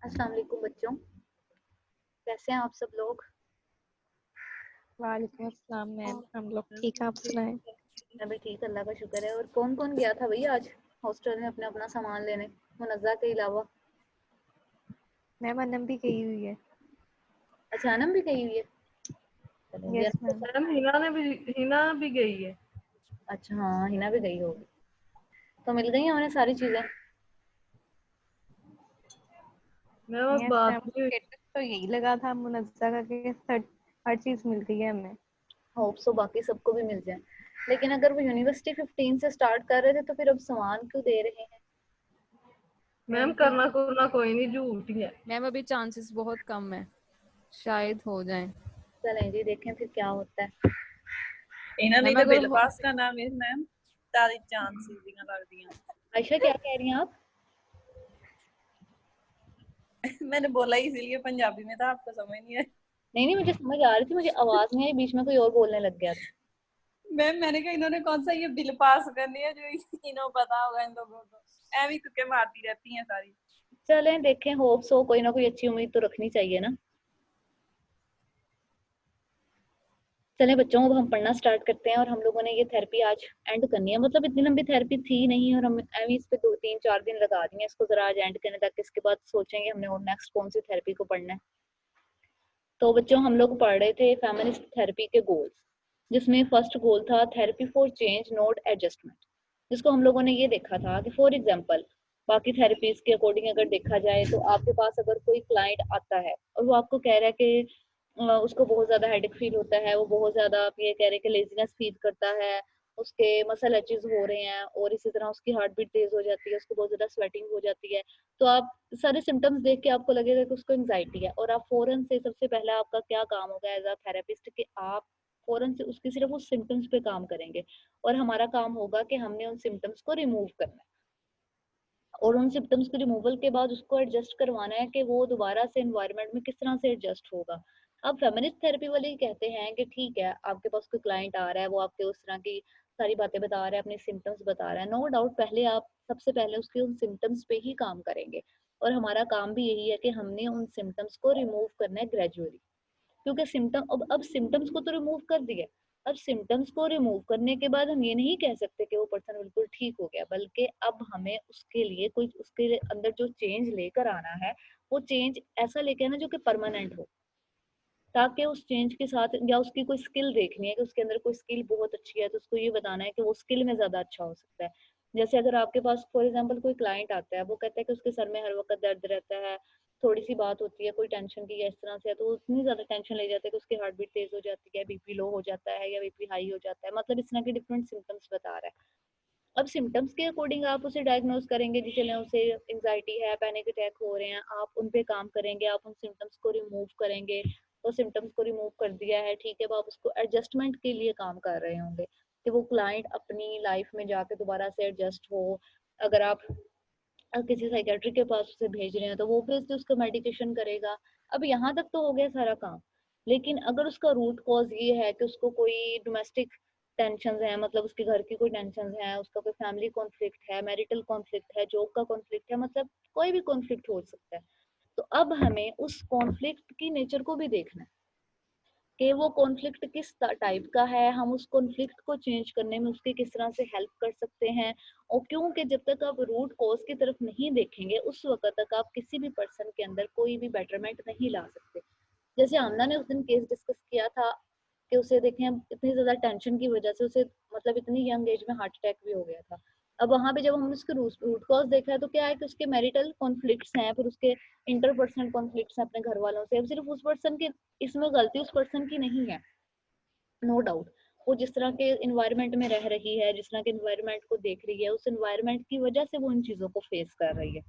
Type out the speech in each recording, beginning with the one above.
अस्सलाम वालेकुम बच्चों, कैसे हैं आप सब लोग? वालेकुम अस्सलाम मैम, हम लोग ठीक हैं, आप सुनाएं। मैं भी ठीक, अल्लाह का शुक्र है। और कौन कौन गया था भैया आज हॉस्टल में अपना अपना सामान लेने, मुनज़्ज़ा के अलावा? मैम अनम भी गई हुई है। अच्छा, अनम भी गई हुई है। चलेंगे यस अनम को मैम। मैम हिना भी गई है। अच्छा हाँ, हिना भी गई होगी। तो मिल गई हैं उन्हें सारी चीज़ें? मैम अब यस बात मैम, भी स्टेटस तो यही लगा था मुनज़्ज़ा का कि हर चीज मिल गई है हमें। होप सो बाकी सबको भी मिल जाए। लेकिन अगर वो यूनिवर्सिटी 15 से स्टार्ट कर रहे थे तो फिर अब सामान क्यों दे रहे हैं? मैम करना कोई नहीं, झूठ ही है। मैम अभी चांसेस बहुत कम है, शायद हो जाए। चलें जी, देखें फिर क्या होता है। इन्होंने मैम तो अगर बिल पास करना है मैम, तारी चांसेस दियां लगदियां। आयशा क्या कह रही हैं आप? मैंने बोला इसीलिए पंजाबी में था, आपको समझ नहीं है। नहीं नहीं, मुझे समझ आ रही थी, मुझे आवाज नहीं आई, बीच में कोई और बोलने लग गया था। मैम मैंने कहा इन्होंने कौन सा ये बिल पास करनी है जो इन्हों पता होगा इन लोगों को, ऐवी तुक्के मारती रहती हैं सारी। चलें देखें, होप सो कोई ना कोई अच्छी उम्मीद तो रखनी चाहिए ना। चलें बच्चों, अब हम पढ़ना स्टार्ट करते हैं। और हम लोगों ने ये थेरेपी आज एंड करनी है, मतलब इतनी लंबी थेरेपी थी नहीं और हम अभी इस पे 2 3 4 दिन लगा दिए इसको जरा आज एंड करने तक। इसके बाद सोचेंगे हमने और नेक्स्ट कौन सी थेरेपी को पढ़ना है। तो बच्चों, हम लोग पढ़ रहे थे फेमिनिस्ट थेरेपी के गोल्स, जिसमें फर्स्ट गोल था therapy for change not adjustment, जिसको हम लोगों ने ये देखा था कि फॉर एग्जाम्पल बाकी थेरेपीज के अकॉर्डिंग अगर देखा जाए तो आपके पास अगर कोई क्लाइंट आता है और वो आपको कह रहा है कि उसको बहुत ज्यादा हेडेक फील होता है, वो बहुत ज्यादा, आप ये कह रहे हैं कि लेजीनेस फील करता है, उसके मसल अचीज हो रहे हैं और इसी तरह उसकी हार्ट बीट तेज हो जाती है, उसको बहुत ज्यादा स्वेटिंग हो जाती है, तो आप सारे सिम्टम्स देख के आपको लगेगा कि उसको एंजाइटी है। और आप फौरन से, सबसे पहला आपका क्या काम होगा एज अ थेरेपिस्ट कि आप फौरन से उसके सिर्फ उस सिम्टम्स पे काम करेंगे और हमारा काम होगा कि हमने उन सिम्टम्स को रिमूव करना है और उन सिम्टम्स के रिमूवल के बाद उसको एडजस्ट करवाना है कि वो दोबारा से एनवायरनमेंट में किस तरह से एडजस्ट होगा। अब फेमिनिस्ट थेरेपी वाले ही कहते हैं कि ठीक है, आपके पास कोई क्लाइंट आ रहा है, वो आपके उस तरह की सारी बातें बता रहा है, अपने सिम्टम्स बता रहा है, नो डाउट पहले आप सबसे पहले उसके उन सिम्टम्स पे ही काम करेंगे और हमारा काम भी यही है कि हमने उन सिम्टम्स को रिमूव करना है ग्रेजुअली। क्योंकि सिम्टम, अब सिम्टम्स को तो रिमूव कर दिया, अब सिम्टम्स को रिमूव करने के बाद हम ये नहीं कह सकते कि वो पर्सन बिल्कुल ठीक हो गया, बल्कि अब हमें उसके लिए कोई, उसके अंदर जो चेंज लेकर आना है वो चेंज ऐसा लेके आना जो कि परमानेंट हो, ताकि उस चेंज के साथ, या उसकी कोई स्किल देखनी है कि उसके अंदर कोई स्किल बहुत अच्छी है तो उसको ये बताना है कि वो स्किल में ज्यादा अच्छा हो सकता है। जैसे अगर आपके पास फॉर एग्जांपल कोई क्लाइंट आता है, वो कहता है कि उसके सर में हर वक्त दर्द रहता है, थोड़ी सी बात होती है कोई टेंशन की या इस तरह से है, तो वो इतनी ज्यादा टेंशन ले जाता है कि उसकी हार्ट बीट तेज हो जाती है, बीपी लो हो जाता है या बीपी हाई हो जाता है, मतलब इस तरह के डिफरेंट सिम्टम्स बता रहा है। अब सिम्टम्स के अकॉर्डिंग आप उसे डायग्नोज करेंगे, जी चले उसे एंजाइटी है, पैनिक अटैक हो रहे हैं, आप उन पे काम करेंगे, आप उन सिम्टम्स को रिमूव करेंगे। तो सिम्टम्स को रिमूव कर दिया है, ठीक है, अब आप उसको एडजस्टमेंट के लिए काम कर रहे होंगे कि वो क्लाइंट अपनी लाइफ में जाके दोबारा से एडजस्ट हो। अगर आप किसी साइकेट्रिक के पास उसे भेज रहे हैं तो वो फिर उसका मेडिकेशन करेगा। अब यहाँ तक तो हो गया सारा काम, लेकिन अगर उसका रूट कॉज ये है कि उसको कोई डोमेस्टिक टेंशन है, मतलब उसके घर की कोई टेंशन है, उसका कोई फैमिली कॉन्फ्लिक्ट है, मैरिटल कॉन्फ्लिक्ट है, जॉब का कॉन्फ्लिक्ट है, मतलब कोई भी कॉन्फ्लिक्ट हो सकता है, तो अब हमें उस कॉन्फ्लिक्ट की नेचर को भी देखना है कि वो कॉन्फ्लिक्ट किस टाइप का है, हम उस कॉन्फ्लिक्ट को चेंज करने में उसकी किस तरह से हेल्प कर सकते हैं। और क्योंकि जब तक आप रूट कॉज की तरफ नहीं देखेंगे उस वक्त तक आप किसी भी पर्सन के अंदर कोई भी बेटरमेंट नहीं ला सकते। जैसे आमना ने उस दिन केस डिस्कस किया था कि उसे देखें इतनी ज्यादा टेंशन की वजह से उसे, मतलब इतनी यंग एज में हार्ट अटैक भी हो गया था। अब वहां पे जब हमने उसके रूट कॉज देखा है तो क्या है कि उसके मैरिटल कॉन्फ्लिक्ट्स हैं, फिर उसके इंटरपर्सनल कॉन्फ्लिक्ट्स हैं अपने घर वालों से। अब सिर्फ उस पर्सन की, इसमें गलती उस पर्सन की नहीं है, नो डाउट, वो जिस तरह के इन्वायरमेंट में रह रही है, जिस तरह के इन्वायरमेंट को देख रही है, उस इन्वायरमेंट की वजह से वो इन चीजों को फेस कर रही है।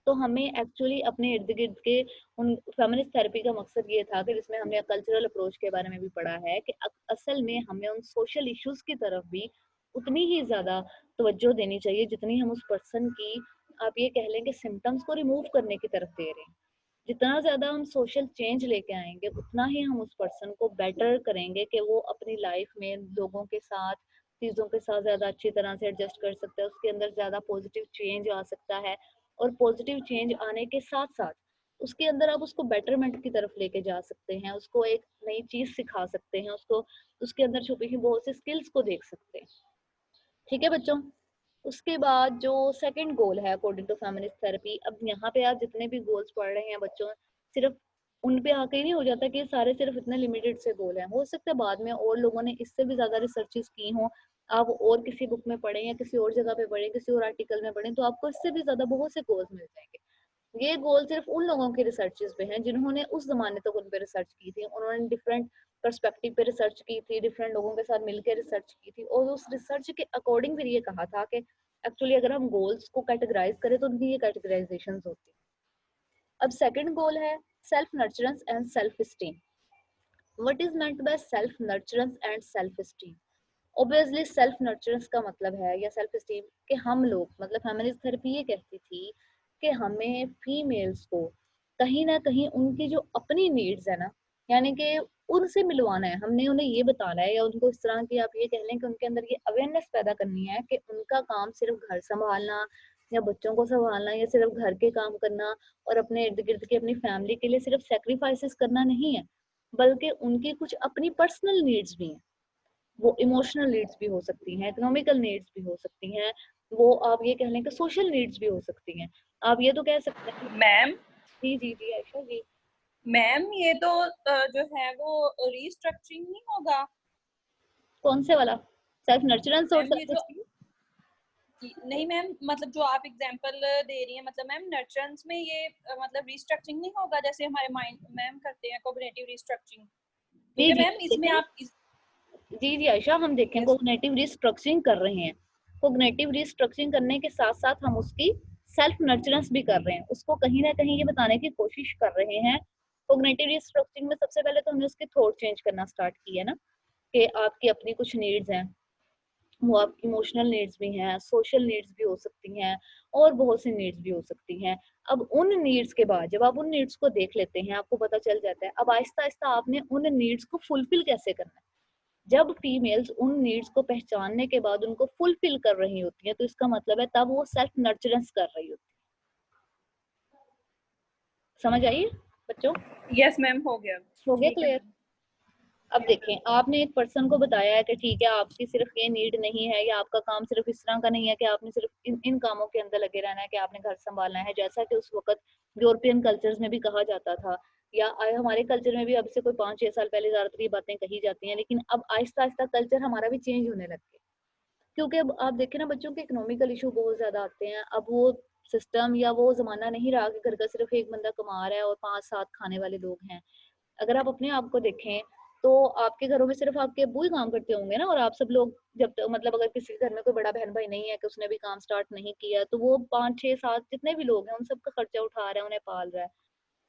तो हमें एक्चुअली अपने इर्द गिर्द के उन, फेमिनिस्ट थेरेपी का मकसद ये था कि जिसमें हमने कल्चरल अप्रोच के बारे में भी पढ़ा है कि असल में हमें उन सोशल इश्यूज की तरफ भी उतनी ही ज्यादा तवज्जो देनी चाहिए जितनी हम उस पर्सन की, आप ये कह लें कि सिम्टम्स को रिमूव करने की तरफ दे रहे हैं। जितना ज्यादा हम सोशल चेंज लेके आएंगे उतना ही हम उस पर्सन को बेटर करेंगे कि वो अपनी लाइफ में लोगों के साथ, चीजों के साथ ज्यादा अच्छी तरह से एडजस्ट कर सकता है, उसके अंदर ज्यादा पॉजिटिव चेंज आ सकता है और पॉजिटिव चेंज आने के साथ साथ उसके अंदर आप उसको बेटरमेंट की तरफ लेके जा सकते हैं, उसको एक नई चीज सिखा सकते हैं, उसको उसके अंदर छुपी हुई बहुत सी स्किल्स को देख सकते हैं। ठीक है बच्चों, उसके बाद जो सेकंड गोल है अकॉर्डिंग टू फेमिनिस्ट थेरेपी, अब यहाँ पे आप जितने भी गोल्स पढ़ रहे हैं बच्चों, सिर्फ उन पे आके ही नहीं हो जाता कि सारे सिर्फ इतने लिमिटेड से गोल हैं। हो सकता है बाद में और लोगों ने इससे भी ज्यादा रिसर्चेस की हों, आप और किसी बुक में पढ़ें या किसी और जगह पे पढ़ें, किसी और आर्टिकल में पढ़ें, तो आपको इससे भी ज्यादा बहुत से गोल्स मिल जाएंगे। ये गोल सिर्फ उन लोगों के रिसर्चेस पे हैं जिन्होंने उस जमाने तक उन पे रिसर्च की थी, उन्होंने डिफरेंट पर्सपेक्टिव पे रिसर्च की थी, डिफरेंट लोगों के साथ मिलकर रिसर्च की थी, और उस रिसर्च के अकॉर्डिंग फिर ये कहा था कि एक्चुअली अगर हम गोल्स को कैटेगराइज करें तो उनकी ये कैटेगराइजेशंस होती है। अब सेकंड गोल है self nurturance and self esteem. What is meant by self nurturance and self esteem? Obviously self nurturance का मतलब है या सेल्फ स्टीम कि हम लोग, मतलब फेमिनिस्ट थेरेपी ये कहती थी कि हमें फीमेल्स को कहीं ना कहीं उनकी जो अपनी नीड्स है ना, यानी कि उनसे मिलवाना है, हमने उन्हें ये बताना है, या उनको इस तरह की आप ये कह लें कि उनके अंदर ये अवेयरनेस पैदा करनी है कि उनका काम सिर्फ घर संभालना या बच्चों को संभालना या सिर्फ घर के काम करना और अपने इर्द गिर्द की अपनी फैमिली के लिए सिर्फ सेक्रीफाइसेस करना नहीं है, बल्कि उनकी कुछ अपनी पर्सनल नीड्स भी हैं। वो इमोशनल नीड्स भी हो सकती हैं, इकोनॉमिकल नीड्स भी हो सकती हैं, वो आप ये कह लें कि सोशल नीड्स भी हो सकती हैं। आप ये तो कह सकते हैं। मैम जी जी जी आयशा जी। मैम ये तो जो है वो रीस्ट्रक्चरिंग नहीं होगा? कौन से वाला? सेल्फ नर्चरेंस और मैम ये सेल्फ जो स्टीम? नहीं मैम, मतलब जो आप एग्जांपल दे रही हैं, मतलब मैम नर्चरेंस में ये मतलब रीस्ट्रक्चरिंग नहीं होगा जैसे हमारे माइंड मैम करते हैं कॉग्निटिव रीस्ट्रक्चरिंग? जी क्योंकि जी मैम इसमें देखें, आप जी जी आयशा, हम देखें कोग्निटिव रिस्ट्रक्चरिंग कर रहे हैं। कोग्निटिव रिस्ट्रक्चरिंग करने के साथ साथ हम उसकी सेल्फ नर्चरेंस भी कर रहे हैं, उसको कहीं ना कहीं ये बताने की कोशिश कर रहे हैं। कोग्निटिव रिस्ट्रक्चरिंग में सबसे पहले तो हमने उसके थॉट चेंज करना स्टार्ट किया ना, कि आपकी अपनी कुछ नीड्स हैं, वो आपकी इमोशनल नीड्स भी हैं, सोशल नीड्स भी हो सकती हैं, और बहुत सी नीड्स भी हो सकती हैं। अब उन नीड्स के बाद जब आप उन नीड्स को देख लेते हैं, आपको पता चल जाता है, अब आहिस्ता आहिस्ता आपने उन नीड्स को फुलफिल कैसे करना है। जब फीमेल्स उन नीड्स को पहचानने के बाद उनको फुलफिल कर रही होती हैं, तो इसका मतलब है तब वो सेल्फ नर्चरेंस कर रही होती है। समझ आइए बच्चों? यस मैम हो गया। हो गया ठीक है क्लियर? मैम। अब देखें, आपने एक पर्सन को बताया है कि ठीक है आपकी सिर्फ ये नीड नहीं है, या आपका काम सिर्फ इस तरह का नहीं है कि आपने सिर्फ इन कामों के अंदर लगे रहना है कि आपने घर संभालना है, जैसा कि उस वक्त यूरोपियन कल्चर्स में भी कहा जाता था, या हमारे कल्चर में भी अब से कोई 5-6 साल पहले ज्यादातर ये बातें कही जाती हैं। लेकिन अब आहिस्ता आहिस्ता कल्चर हमारा भी चेंज होने लग गया, क्योंकि अब आप देखें ना, बच्चों के इकोनॉमिकल इशू बहुत ज्यादा आते हैं। अब वो सिस्टम या वो जमाना नहीं रहा कि घर का सिर्फ एक बंदा कमा रहा है और 5-7 खाने वाले लोग हैं। अगर आप अपने आप को देखें तो आपके घरों में सिर्फ आपके अब्बू ही काम करते होंगे ना, और आप सब लोग जब तक, मतलब अगर किसी घर में कोई बड़ा बहन भाई नहीं है कि उसने भी काम स्टार्ट नहीं किया, तो वो 5-6-7 जितने भी लोग हैं उन सबका खर्चा उठा रहा है, उन्हें पाल रहा है।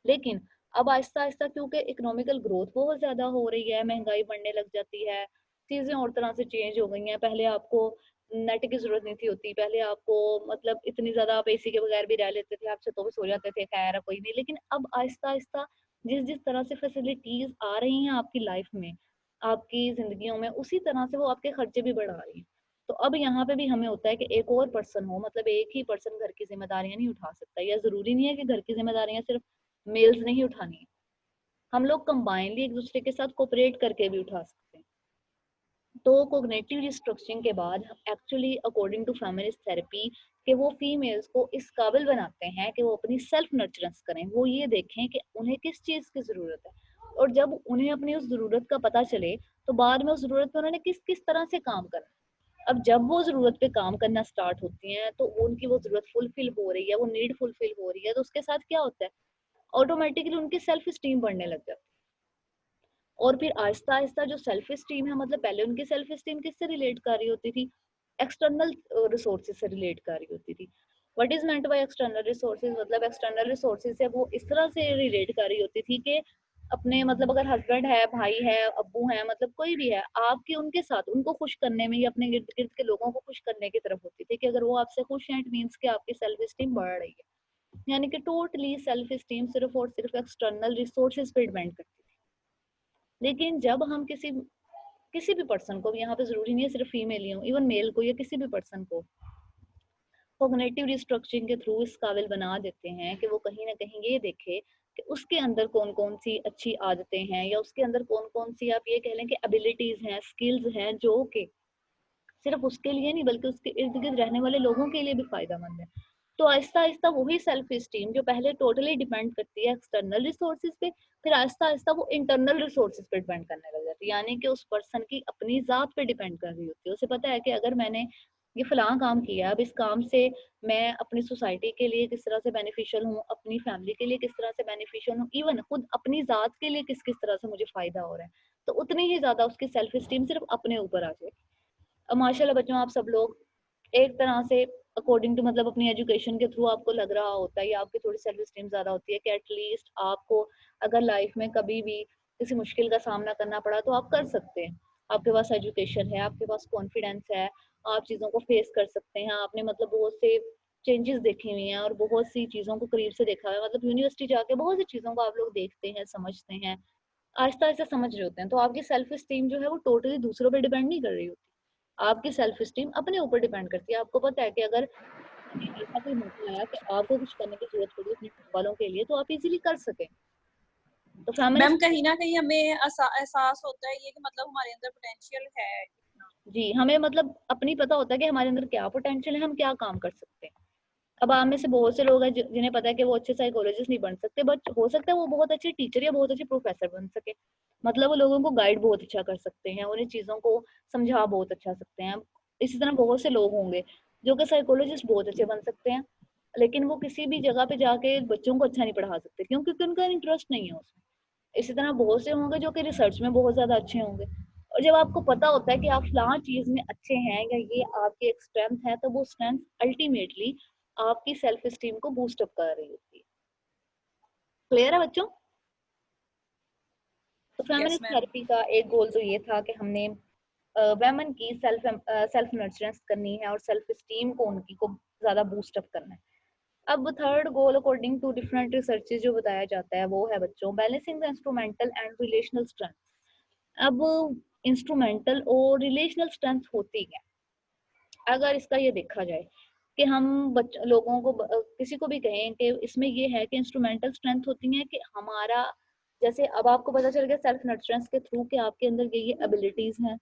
लेकिन अब आहिस्ता आहिस्ता क्योंकि इकोनॉमिकल ग्रोथ बहुत ज्यादा हो रही है, महंगाई बढ़ने लग जाती है, चीजें और तरह से चेंज हो गई हैं। पहले आपको नेट की जरूरत नहीं थी होती, पहले आपको मतलब इतनी ज्यादा आप एसी के बगैर भी रह लेते थे, आप छतों पे सो जाते थे, खैर कोई नहीं। लेकिन अब आहिस्ता आहिस्ता जिस जिस तरह से फैसिलिटीज आ रही हैं आपकी लाइफ में, आपकी जिंदगियों में, उसी तरह से वो आपके खर्चे भी बढ़ा रही हैं। तो अब यहाँ पे भी हमें होता है कि एक और पर्सन हो, मतलब एक ही पर्सन घर की जिम्मेदारियां नहीं उठा सकता, या जरूरी नहीं है कि घर की जिम्मेदारियां सिर्फ मेल्स नहीं उठानी है, हम लोग कंबाइनली एक दूसरे के साथ कोऑपरेट करके भी उठा सकते हैं। तो कोग्निटिव रिस्ट्रक्चरिंग के बाद actually according to feminist therapy कि वो फीमेल्स को इस काबिल बनाते हैं कि वो अपनी सेल्फ नर्चरेंस करें, वो ये देखें कि उन्हें किस चीज की जरूरत है, और जब उन्हें अपनी उस जरूरत का पता चले तो बाद में उस जरूरत पर उन्होंने किस किस तरह से काम करना है। अब जब वो जरूरत पे काम करना स्टार्ट होती हैं तो उनकी वो जरूरत फुलफिल हो रही है, वो नीड फुलफिल हो रही है, तो उसके साथ क्या होता है, ऑटोमेटिकली उनकी सेल्फ स्टीम बढ़ने लग जाती है। और फिर आहिस्ता आहिस्ता जो सेल्फ स्टीम है, मतलब पहले उनकी सेल्फ स्टीम किससे रिलेट कर रही होती थी, एक्सटर्नल रिसोर्सेज से रिलेट कर रही होती थी। What is meant by external resources? मतलब एक्सटर्नल रिसोर्सेज से वो इस तरह से रिलेट कर रही होती थी कि अपने, मतलब अगर हस्बैंड है, भाई है, अब्बू है, मतलब कोई भी है, आपकी उनके साथ उनको खुश करने में या अपने गिर्द गिर्द के लोगों को खुश करने की तरफ होती थी, कि अगर वो आपसे खुश हैं इट मीन्स कि आपकी सेल्फ स्टीम बढ़ रही है। यानी कि टोटली सेल्फ स्टीम सिर्फ और सिर्फ एक्सटर्नल रिसोर्सेज पे डिपेंड करती थी। लेकिन जब हम किसी किसी भी पर्सन को, यहाँ पे जरूरी नहीं है सिर्फ फीमेल ही हो, इवन मेल को या किसी भी पर्सन को, कॉग्निटिव रिस्ट्रक्चरिंग के थ्रू इस काबिल बना देते हैं कि वो कहीं ना कहीं ये देखे कि उसके अंदर कौन कौन सी अच्छी आदतें हैं, या उसके अंदर कौन कौन सी आप ये कह लें कि एबिलिटीज हैं, स्किल्स हैं, जो कि सिर्फ उसके लिए नहीं बल्कि उसके इर्द गिर्द रहने वाले लोगों के लिए भी फायदेमंद है। तो आहिस्ता आहिस्ता वही सेल्फ इस्टीम जो पहले टोटली डिपेंड करती है एक्सटर्नल रिसोर्सेज पे, फिर आहिस्ता आहिस्ता वो इंटरनल रिसोर्सेज पे डिपेंड करने लग जाती है, यानी कि उस पर्सन की अपनी ज़ात पे डिपेंड कर रही होती है। उसे पता है कि अगर मैंने ये फलां काम किया, अब इस काम से मैं अपनी सोसाइटी के लिए किस तरह से बेनिफिशियल हूँ, अपनी फैमिली के लिए किस तरह से बेनिफिशियल हूँ, इवन खुद अपनी ज़ात के लिए किस किस तरह से मुझे फ़ायदा हो रहा है, तो उतनी ही ज़्यादा उसकी सेल्फ इस्टीम सिर्फ अपने ऊपर आ जाएगी। अब माशाल्लाह बच्चों आप सब लोग एक तरह से अकॉर्डिंग टू मतलब अपनी एजुकेशन के थ्रू आपको लग रहा होता है या आपकी थोड़ी सेल्फ स्टीम ज्यादा होती है कि एटलीस्ट आपको अगर लाइफ में कभी भी किसी मुश्किल का सामना करना पड़ा तो आप कर सकते हैं, आपके पास एजुकेशन है, आपके पास कॉन्फिडेंस है, आप चीज़ों को फेस कर सकते हैं। आपने मतलब बहुत से चेंजेस देखी हुई हैं और बहुत सी चीज़ों को करीब से देखा है, मतलब यूनिवर्सिटी जाके बहुत सी चीज़ों को आप लोग देखते हैं, समझते हैं, आहिस्ता आहिस्ता समझ रहे होते हैं। तो आपकी सेल्फ स्टीम जो है वो टोटली दूसरों पर डिपेंड नहीं कर रही होती, आपकी सेल्फ स्टीम अपने ऊपर डिपेंड करती है। आपको पता है कि अगर ऐसा कोई मौका आया कि आपको कुछ करने की जरूरत पड़ी अपने घर वालों के लिए तो आप इजीली कर सकें। तो मैम फेमिनिस्ट कहीं ना कहीं हमें एहसास होता है ये कि मतलब हमारे अंदर पोटेंशियल है। जी, हमें मतलब अपनी पता होता है कि हमारे अंदर क्या पोटेंशियल है, हम क्या काम कर सकते हैं। अब आप में से बहुत से लोग हैं जिन्हें पता है कि वो अच्छे साइकोलॉजिस्ट नहीं बन सकते, बट हो सकता है वो बहुत अच्छे टीचर या बहुत अच्छे प्रोफेसर बन सके। मतलब वो लोगों को गाइड बहुत अच्छा कर सकते हैं, उन्हें चीज़ों को समझा बहुत अच्छा सकते हैं। इसी तरह बहुत से लोग होंगे जो कि साइकोलॉजिस्ट बहुत अच्छे बन सकते हैं, लेकिन वो किसी भी जगह पे जाके बच्चों को अच्छा नहीं पढ़ा सकते, क्यों? क्योंकि उनका इंटरेस्ट नहीं है उसमें। इसी तरह बहुत से होंगे जो कि रिसर्च में बहुत ज्यादा अच्छे होंगे, और जब आपको पता होता है कि आप फलां चीज में अच्छे हैं या ये आपकी एक स्ट्रेंथ है, तो वो स्ट्रेंथ अल्टीमेटली आपकी सेल्फ स्टीम को बूस्ट अप कर रही होती है। क्लियर है बच्चों? तो यस फेमिनिस्ट मैम। थेरेपी का एक गोल तो ये था कि हमने वेमन की सेल्फ नर्चरेंस करनी है और सेल्फ स्टीम को उनकी को ज्यादा बूस्ट अप करना है। अब third goal according to different researches जो बताया जाता है वो है बच्चों balancing the instrumental and relational strength. अब इंस्ट्रूमेंटल और रिलेशनल स्ट्रेंथ होती है, अगर इसका ये देखा जाए कि हम लोगों को किसी को भी कहें कि इसमें ये है कि इंस्ट्रूमेंटल स्ट्रेंथ होती है कि हमारा, जैसे अब आपको पता चल गया सेल्फ नर्चरेंस के थ्रू कि आपके अंदर ये एबिलिटीज हैं,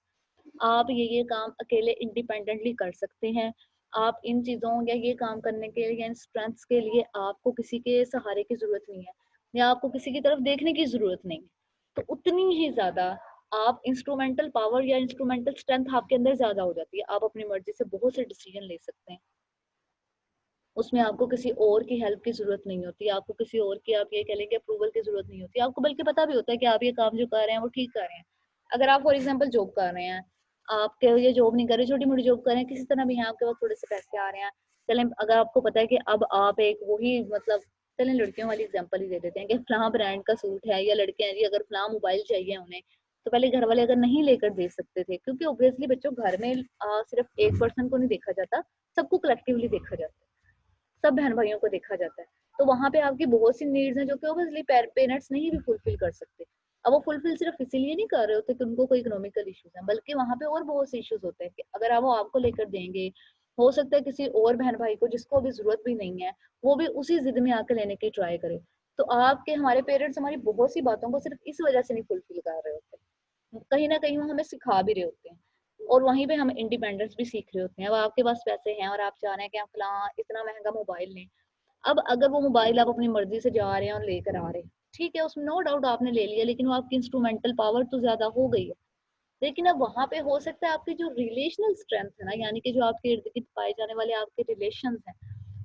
आप ये काम अकेले इंडिपेंडेंटली कर सकते हैं, आप इन चीज़ों या ये काम करने के लिए इन स्ट्रेंथ्स के लिए आपको किसी के सहारे की ज़रूरत नहीं है या आपको किसी की तरफ देखने की ज़रूरत नहीं है। तो उतनी ही ज़्यादा आप इंस्ट्रूमेंटल पावर या इंस्ट्रूमेंटल स्ट्रेंथ आपके अंदर ज़्यादा हो जाती है, आप अपनी मर्जी से बहुत से डिसीजन ले सकते हैं, उसमें आपको किसी और की हेल्प की जरूरत नहीं होती, आपको किसी और की आप ये कह लेंगे अप्रूवल की जरूरत नहीं होती, आपको बल्कि पता भी होता है कि आप ये काम जो कर रहे हैं वो ठीक कर रहे हैं। अगर आप फॉर एग्जांपल जॉब कर रहे हैं, आपके ये जॉब नहीं कर रहे, छोटी मोटी जॉब कर रहे हैं, किसी तरह भी हैं आपके पास थोड़े से पैसे आ रहे हैं, चलें अगर आपको पता है कि अब आप एक वही मतलब चलें लड़कियों वाली एग्जाम्पल ही दे देते हैं कि फलां ब्रांड का सूट है, या लड़के हैं जी अगर फलां मोबाइल चाहिए उन्हें, तो पहले घर वाले अगर नहीं लेकर दे सकते थे, क्योंकि ऑब्वियसली बच्चों घर में सिर्फ एक पर्सन को नहीं देखा जाता, सबको कलेक्टिवली देखा जाता है, सब बहन भाइयों को देखा जाता है। तो वहां पे आपकी बहुत सी नीड्स हैं जो कि ओबियसली पेरेंट्स नहीं भी फुलफिल कर सकते। अब वो फुलफिल सिर्फ इसीलिए नहीं कर रहे होते कि उनको कोई इकोनॉमिकल इश्यूज हैं, बल्कि वहां पे और बहुत से इश्यूज होते हैं कि अगर आप वो आपको लेकर देंगे, हो सकता है किसी और बहन भाई को जिसको अभी जरूरत भी नहीं है वो भी उसी जिद में आकर लेने की ट्राई करे। तो आपके हमारे पेरेंट्स हमारी बहुत सी बातों को सिर्फ इस वजह से नहीं फुलफिल कर रहे होते, कहीं ना कहीं वो हमें सिखा भी रहे होते हैं, और वहीं पे हम इंडिपेंडेंस भी सीख रहे होते हैं। अब आपके पास पैसे हैं और आप चाह रहे हैं कि आप फलां इतना महंगा मोबाइल लें, अब अगर वो मोबाइल आप अपनी मर्जी से जा रहे हैं और लेकर आ रहे हैं, ठीक है उसमें नो डाउट आपने ले लिया, लेकिन वो आपकी इंस्ट्रूमेंटल पावर तो ज्यादा हो गई है। लेकिन अब वहां पे हो सकता है आपकी जो रिलेशनल स्ट्रेंथ है ना, यानी कि जो आपके इर्द गिर्द पाए जाने वाले आपके रिलेशन हैं,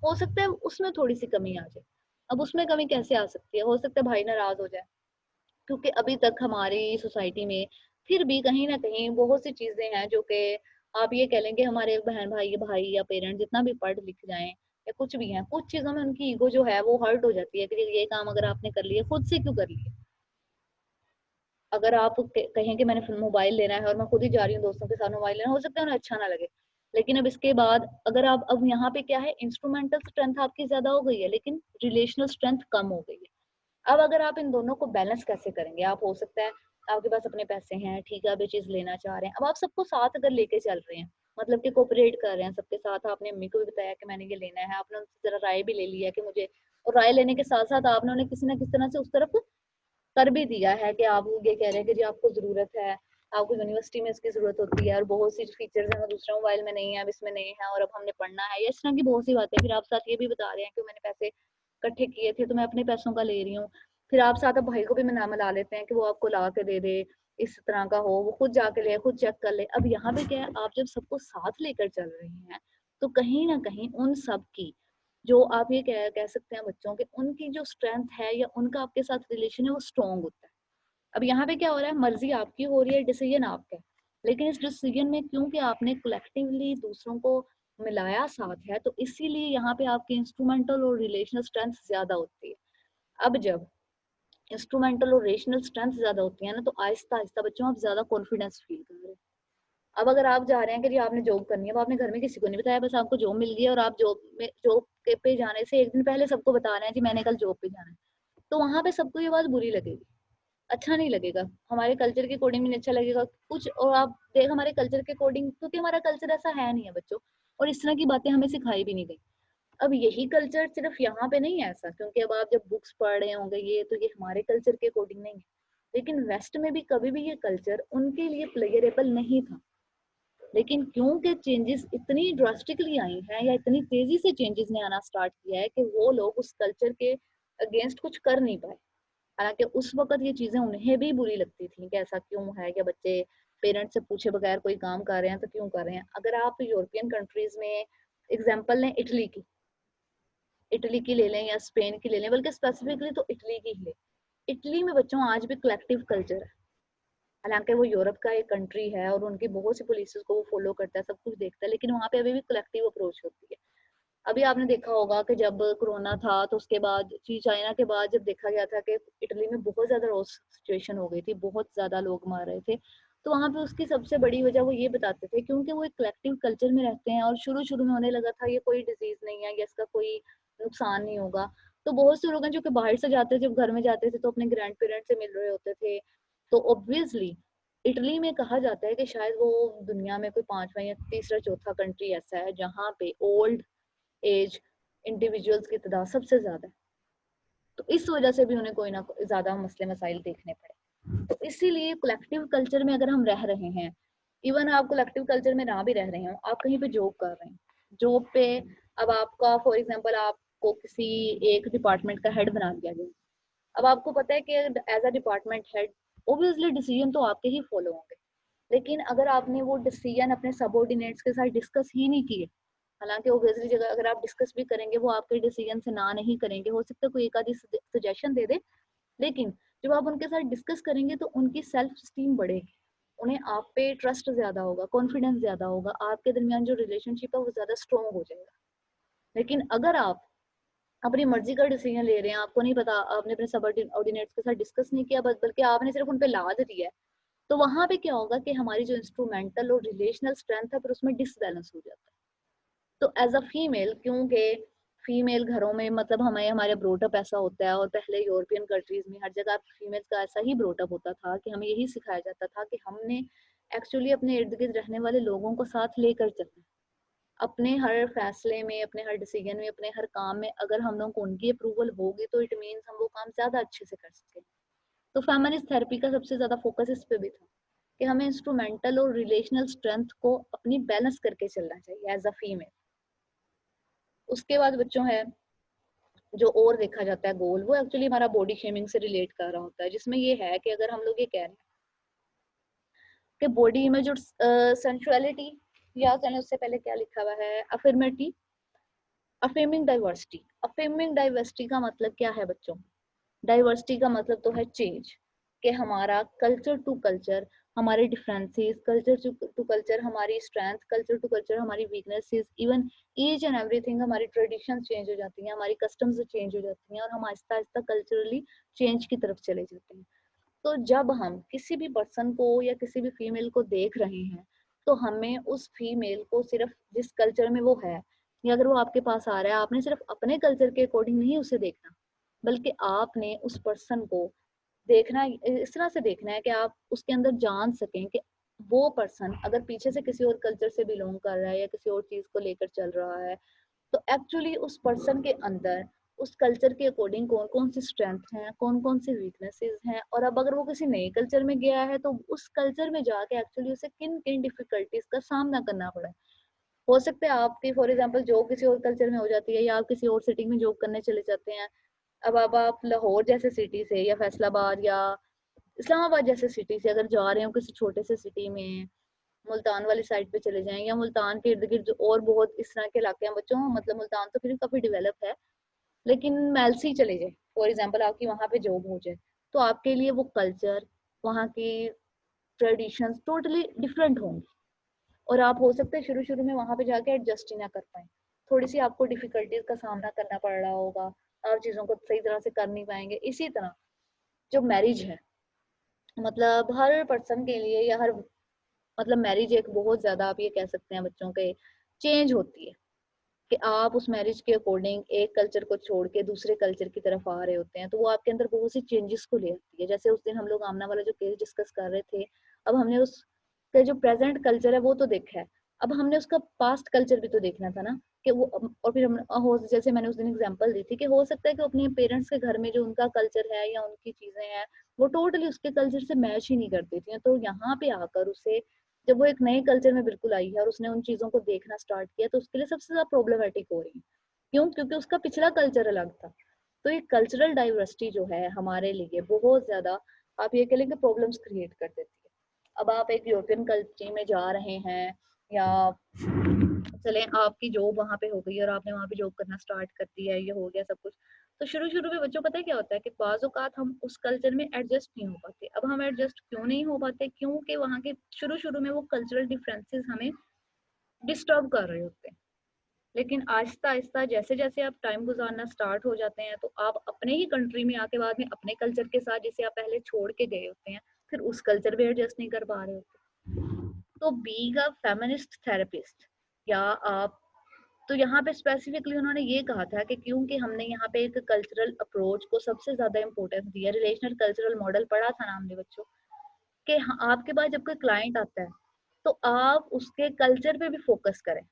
हो सकता है उसमें थोड़ी सी कमी आ जाए। अब उसमें कमी कैसे आ सकती है? हो सकता है भाई नाराज हो जाए, क्योंकि अभी तक हमारी सोसाइटी में फिर भी कहीं ना कहीं बहुत सी चीजें हैं जो कि आप ये कह लेंगे हमारे बहन भाई भाई या पेरेंट जितना भी पढ़ लिख जाएं या कुछ भी है, कुछ चीजों में उनकी ईगो जो है वो हर्ट हो जाती है कि ये काम अगर आपने कर लिया खुद से क्यों कर लिया। अगर आप कहें कि मैंने मोबाइल लेना है और मैं खुद ही जा रही हूँ दोस्तों के साथ मोबाइल लेना, हो सकता है उन्हें अच्छा ना लगे, लेकिन अब इसके बाद अगर आप अब यहाँ पे क्या है, इंस्ट्रूमेंटल स्ट्रेंथ आपकी ज्यादा हो गई है लेकिन रिलेशनल स्ट्रेंथ कम हो गई है। अब अगर आप इन दोनों को बैलेंस कैसे करेंगे? आप हो सकता है आपके पास अपने पैसे हैं, ठीक है, आप ये चीज लेना चाह रहे हैं, अब आप सबको साथ अगर लेके चल रहे हैं मतलब कि कोऑपरेट कर रहे हैं सबके साथ। आपने अम्मी को भी बताया कि मैंने ये लेना है, आपने उनसे जरा राय भी ले लिया कि मुझे, और राय लेने के साथ साथ आपने उन्हें किसी ना किसी तरह से उस तरफ कर भी दिया है कि आप ये कह रहे हैं कि जी आपको जरूरत है, आपको यूनिवर्सिटी में इसकी जरूरत होती है और बहुत सी फीचर्स हैं वो दूसरे मोबाइल में नहीं है, अब इसमें नहीं है और अब हमने पढ़ना है, या इस तरह की बहुत सी बातें। फिर आप साथ ये भी बता रहे हैं कि मैंने पैसे इकट्ठे किए थे तो मैं अपने पैसों का ले रही हूँ। फिर आप साथ अब भाई को भी मिला लेते हैं कि वो आपको ला के दे दे, इस तरह का हो, वो खुद जाके ले, खुद चेक कर ले। अब यहाँ पे क्या है, आप जब सबको साथ लेकर चल रहे हैं तो कहीं ना कहीं उन सब की जो आप ये कह सकते हैं बच्चों के, उनकी जो स्ट्रेंथ है या उनका आपके साथ रिलेशन है वो स्ट्रॉन्ग होता है। अब यहाँ पे क्या हो रहा है, मर्जी आपकी हो रही है, डिसीजन आपका है, लेकिन इस डिसीजन में क्योंकि आपने कलेक्टिवली दूसरों को मिलाया साथ है, तो इसीलिए यहाँ पे आपकी इंस्ट्रूमेंटल और रिलेशनल स्ट्रेंथ ज्यादा होती है। अब जब इंस्ट्रूमेंटल और रेशनल स्ट्रेंथ ज्यादा होती है ना, तो आहिस्ता आहिस्ता बच्चों आप ज्यादा कॉन्फिडेंस फील कर रहे हैं। अब अगर आप जा रहे हैं कि जी आपने जॉब करनी है, अब आपने घर में किसी को नहीं बताया, बस आपको जॉब मिल गई और आप जॉब पे जाने से एक दिन पहले सबको बता रहे हैं जी मैंने कल जॉब पे जाना है, तो वहां पे सबको ये बात बुरी लगेगी, अच्छा नहीं लगेगा, हमारे कल्चर के अकॉर्डिंग भी नहीं अच्छा लगेगा कुछ। और आप देख हमारे कल्चर के अकॉर्डिंग, क्योंकि हमारा कल्चर ऐसा है नहीं है बच्चों, और इस तरह की बातें हमें सिखाई भी नहीं गई। अब यही कल्चर सिर्फ यहाँ पे नहीं है ऐसा, क्योंकि अब आप जब बुक्स पढ़ रहे होंगे ये, तो ये हमारे कल्चर के अकॉर्डिंग नहीं है, लेकिन वेस्ट में भी कभी भी ये कल्चर उनके लिए प्लेयरेबल नहीं था। लेकिन क्योंकि चेंजेस इतनी ड्रास्टिकली आई हैं या इतनी तेजी से चेंजेस ने आना स्टार्ट किया है कि वो लोग उस कल्चर के अगेंस्ट कुछ कर नहीं पाए। हालांकि उस वक्त ये चीजें उन्हें भी बुरी लगती थी कि ऐसा क्यों है कि बच्चे पेरेंट्स से पूछे बगैर कोई काम कर रहे हैं तो क्यों कर रहे हैं। अगर आप यूरोपियन कंट्रीज में एग्जांपल लें, इटली की ले लें या स्पेन की ले लें, बल्कि स्पेसिफिकली तो इटली की ही ले। इटली में बच्चों आज भी कलेक्टिव कल्चर है, हालांकि वो यूरोप का एक कंट्री है और उनकी बहुत सी पॉलिसीज को वो फॉलो करता है, सब कुछ देखता है, लेकिन वहाँ पे अभी भी कलेक्टिव अप्रोच होती है। अभी आपने देखा होगा कि जब कोरोना था तो उसके बाद चाइना के बाद जब देखा गया था कि इटली में बहुत ज्यादा रोज सिचुएशन हो गई थी, बहुत ज्यादा लोग मार रहे थे, तो वहां पे उसकी सबसे बड़ी वजह वो ये बताते थे क्योंकि वो एक कलेक्टिव कल्चर में रहते हैं और शुरू शुरू में उन्हें लगा था ये कोई डिजीज नहीं है या इसका कोई नुकसान नहीं होगा। तो बहुत से लोग हैं जो कि बाहर से जाते थे, जब घर में जाते थे तो अपने ग्रैंड पेरेंट्स से मिल रहे होते थे, तो ऑब्वियसली इटली में कहा जाता है कि शायद वो दुनिया में कोई पांचवा या तीसरा चौथा कंट्री ऐसा है जहाँ पे ओल्ड एज इंडिविजुअल्स की तादाद सबसे ज्यादा है। तो इस वजह से भी उन्हें कोई ना ज्यादा मसले मसाइल देखने पड़े। तो इसीलिए कलेक्टिव कल्चर में अगर हम रह रहे हैं, इवन आप कलेक्टिव कल्चर में ना भी रह रहे हो, आप कहीं पे जॉब कर रहे हैं, जॉब पे अब आपका फॉर एग्जांपल आपको किसी एक डिपार्टमेंट का हेड बना दिया गया, अब आपको पता है कि as a department head obviously decision तो आपके ही फॉलो होंगे, लेकिन अगर आपने वो डिसीजन अपने सबऑर्डिनेट्स के साथ डिस्कस ही नहीं किए, हालांकि ऑब्वियसली जगह अगर आप डिस्कस भी करेंगे वो आपके डिसीजन से ना नहीं करेंगे, हो सकता है कोई एक आधी सजेशन दे दे, लेकिन जब आप उनके साथ डिस्कस करेंगे तो उनकी सेल्फ स्टीम बढ़ेगी, उन्हें आप पे ट्रस्ट ज्यादा होगा, कॉन्फिडेंस ज्यादा होगा, आपके दरमियान जो रिलेशनशिप है वो ज्यादा स्ट्रॉन्ग हो जाएगा। लेकिन अगर आप अपनी मर्जी का डिसीजन ले रहे हैं, आपको नहीं पता, आपने अपने सबऑर्डिनेट्स के साथ डिस्कस नहीं किया, बल्कि आपने सिर्फ उन पे लाद दिया है, तो वहां पे क्या होगा कि हमारी जो इंस्ट्रूमेंटल और रिलेशनल स्ट्रेंथ है फिर उसमें डिसबैलेंस हो जाता है। तो एज अ फीमेल, क्योंकि फीमेल घरों में मतलब हमें हमारे ब्रोटअप ऐसा होता है, और पहले यूरोपियन कंट्रीज में हर जगह फीमेल्स का ऐसा ही ब्रोटअप होता था कि हमें यही सिखाया जाता था कि हमने एक्चुअली अपने इर्द गिर्द रहने वाले लोगों को साथ लेकर चलना, अपने हर फैसले में, अपने हर डिसीजन में, अपने हर काम में अगर हम लोगों को उनकी अप्रूवल होगी तो इट मीन्स हम वो काम ज्यादा अच्छे से कर सकें। तो फेमिनिस्ट थेरेपी का सबसे ज्यादा फोकस इस पे भी था कि हमें इंस्ट्रूमेंटल और रिलेशनल स्ट्रेंथ को अपनी बैलेंस करके चलना चाहिए एज अ फीमेल। उसके बाद बच्चों है जो और देखा जाता है गोल, वो एक्चुअली हमारा बॉडी शेमिंग से रिलेट कर रहा होता है, जिसमें ये है कि अगर हम लोग ये कह रहे हैं कि बॉडी इमेज और सेंसुअलिटी, या चलें उससे पहले क्या लिखा हुआ है, अफर्मेटिव अफेमिंग डाइवर्सिटी। अफेमिंग डाइवर्सिटी का मतलब क्या है बच्चों, डाइवर्सिटी का मतलब तो है चेंज, कि हमारा कल्चर टू कल्चर हमारे डिफरेंसेस, कल्चर टू कल्चर हमारी स्ट्रेंथ, कल्चर टू कल्चर हमारी weaknesses, even each and everything, हमारी ट्रेडिशन चेंज हो जाती हैं, हमारी कस्टम्स चेंज हो जाती हैं, और हम आहिस्ता आहिस्ता कल्चरली चेंज की तरफ चले जाते हैं। तो जब हम किसी भी पर्सन को या किसी भी फीमेल को देख रहे हैं, तो हमें उस फीमेल को सिर्फ जिस कल्चर में वो है, या अगर वो आपके पास आ रहा है, आपने सिर्फ अपने कल्चर के अकॉर्डिंग नहीं उसे देखना, बल्कि आपने उस पर्सन को देखना इस तरह से देखना है कि आप उसके अंदर जान सकें कि वो पर्सन अगर पीछे से किसी और कल्चर से बिलोंग कर रहा है या किसी और चीज को लेकर चल रहा है, तो एक्चुअली उस पर्सन के अंदर उस कल्चर के अकॉर्डिंग कौन कौन सी स्ट्रेंथ हैं, कौन कौन सी वीकनेसेस हैं, और अब अगर वो किसी नए कल्चर में गया है तो उस कल्चर में जाके एक्चुअली उसे किन किन डिफिकल्टीज का सामना करना पड़ा है। हो सकता है आपकी फॉर एग्जांपल जॉब किसी और कल्चर में हो जाती है, या आप किसी और सिटी में जॉब करने चले जाते हैं। अब आप लाहौर जैसे सिटी से या फैसलाबाद या इस्लामाबाद जैसे सिटी से अगर जा रहे हो किसी छोटे से सिटी में, मुल्तान वाली साइड पे चले जाएं, या मुल्तान के इर्द गिर्द जो और बहुत इस तरह के इलाके हैं बच्चों, मतलब मुल्तान तो फिर काफी डेवलप है, लेकिन मेलसी चले जाए फॉर एग्जांपल, आपकी वहां पे जॉब हो जाए, तो आपके लिए वो कल्चर, वहाँ की ट्रेडिशंस टोटली डिफरेंट होंगी, और आप हो सकता है शुरू शुरू में वहां पे जाके एडजस्ट ही ना कर पाए, थोड़ी सी आपको डिफिकल्टीज का सामना करना पड़ रहा होगा, आप चीजों को सही तरह से कर नहीं पाएंगे। इसी तरह जो मैरिज है, मतलब हर पर्सन के लिए या हर मतलब मैरिज एक बहुत ज्यादा आप ये कह सकते हैं बच्चों के चेंज होती है, कि आप उस मैरिज के अकॉर्डिंग एक कल्चर को छोड़ के दूसरे कल्चर की तरफ आ रहे होते हैं, तो वो आपके अंदर बहुत सी चेंजेस को ले आती है। जैसे उस दिन हम लोग आमना वाला जो केस डिस्कस कर रहे थे, अब हमने उसका जो प्रेजेंट कल्चर है वो तो देखा है, अब हमने उसका पास्ट कल्चर भी तो देखना था ना, कि वो और फिर हम हो जैसे मैंने उस दिन एग्जांपल दी थी कि हो सकता है कि अपने पेरेंट्स के घर में जो उनका कल्चर है या उनकी चीजें हैं वो टोटली उसके कल्चर से मैच ही नहीं करती थी, तो यहाँ पे आकर उसे जब वो एक नए कल्चर में बिल्कुल आई है और उसने उन चीजों को देखना स्टार्ट किया, तो उसके लिए सबसे ज्यादा प्रॉब्लमेटिक हो रही है। क्यों? क्योंकि उसका पिछला कल्चर अलग था। तो ये कल्चरल डाइवर्सिटी जो है हमारे लिए बहुत ज्यादा, आप ये कह लें कि प्रॉब्लम्स क्रिएट कर देती है। अब आप एक यूरोपियन कंट्री में जा रहे हैं, या चले आपकी जॉब वहां पे हो गई और आपने वहां पे जॉब करना स्टार्ट कर दिया, ये हो गया सब कुछ, तो शुरू शुरू में बच्चों पता है क्या होता है कि बाज़ औक़ात हम उस कल्चर में एडजस्ट नहीं हो पाते। अब हम एडजस्ट क्यों नहीं हो पाते? क्योंकि वहाँ के शुरू शुरू में वो कल्चरल डिफरेंसेस हमें डिस्टर्ब कर रहे होते हैं। लेकिन आहिस्ता आहिस्ता जैसे जैसे आप टाइम गुजारना स्टार्ट हो जाते हैं, तो आप अपने ही कंट्री में आके बाद में अपने कल्चर के साथ जिसे आप पहले छोड़ के गए होते हैं, फिर उस कल्चर में एडजस्ट नहीं कर पा रहे होते। तो बीइंग अ फेमिनिस्ट थेरेपिस्ट, या आप, तो यहाँ पे स्पेसिफिकली उन्होंने ये कहा था कि क्योंकि हमने यहाँ पे एक कल्चरल अप्रोच को सबसे ज्यादा इम्पोर्टेंस दिया, रिलेशनल कल्चरल मॉडल पढ़ा था ना हमने बच्चों, कि आपके पास जब कोई क्लाइंट आता है तो आप उसके कल्चर पे भी फोकस करें,